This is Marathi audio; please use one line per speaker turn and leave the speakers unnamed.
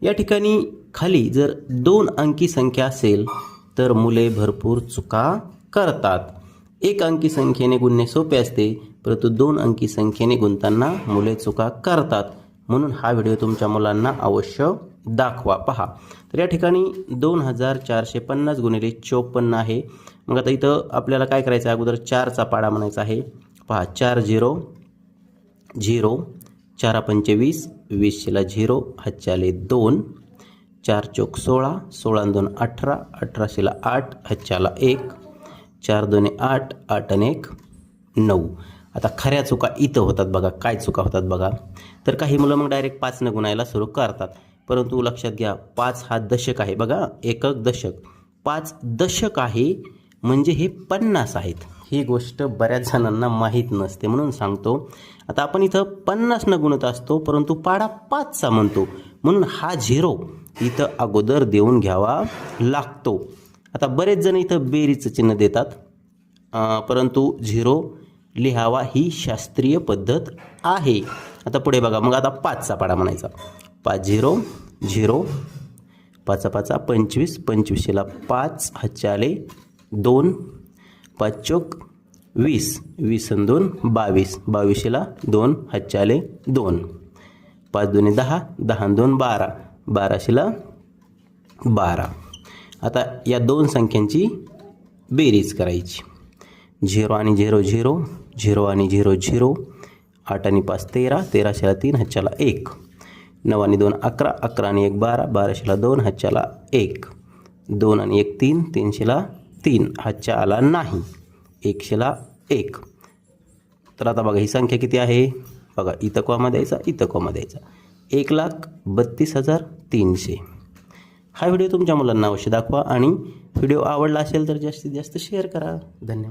या ठिकाणी खाली जर 2 अंकी संख्या असेल तर मुले भरपूर चुका करतात. 1 अंकी संख्येने गुणणे सोपे असते, परंतु 2 अंकी संख्येने गुणताना मुले चुका करतात. म्हणून हा व्हिडिओ तुमच्या मुलांना अवश्य दाखवा. पहा, तर या ठिकाणी 2450 गुणिले 54 आहे. मग आता इथं आपल्याला काय करायचं आहे, अगोदर 4चा पाडा म्हणायचा आहे. पहा, 4 0 0, 4 पंचे 20, 20ला 0, हातच्याले 2, 4 चौक 16, 16 2 18, 18ला 8, हातच्याला 1, 4 2 8, 8 आणि 1 9. आता खऱ्या चुका इथं होतात बघा. काय चुका होतात बघा. तर काही मुलं मग डायरेक्ट 5 गुणायला सुरू करतात, परंतु लक्षात घ्या 5 हा दशक आहे बघा. एकक दशक, 5 दशक आहे म्हणजे हे 50 आहेत. ही गोष्ट बऱ्याच जणांना माहीत नसते, म्हणून सांगतो. आता आपण इथं 50 गुणत असतो, परंतु पाडा 5चा म्हणतो, म्हणून हा 0 इथं अगोदर देऊन घ्यावा लागतो. आता बरेच जण इथं बेरीचं चिन्ह देतात, परंतु 0 लिहावा ही शास्त्रीय पद्धत आहे. आता पुढे बघा, मग आता 5चा पाडा म्हणायचा. 5 0 0, 5 5 25, 25ला 5, हातच्याले 2, 5 चौक 20, 20 आणि 2 22, 22ला 2, हातच्याले 2, 5 2 10, 10 आणि 2 12, 12ला 12. आता या 2 संख्यांची बेरीज करायची. 0 आणि 0 0, 0 आणि 0 0, 8 आणि 5 13, 13ला 3, हातच्याला 1, 9 आणि 2 11, 11 आणि 1 12, 12ला 2, हातच्याला 1, 2 आणि 1 3, 3ला 3, हातच्या आला नाही, 1ला 1. तर आता बघा ही संख्या किती आहे बघा. इथं कॉमा द्यायचा, इथं कॉमा द्यायचा. 1,32,300. हा व्हिडिओ तुमच्या मुलांना अवश्य दाखवा आणि व्हिडिओ आवडला असेल तर जास्तीत जास्त शेअर करा. धन्यवाद.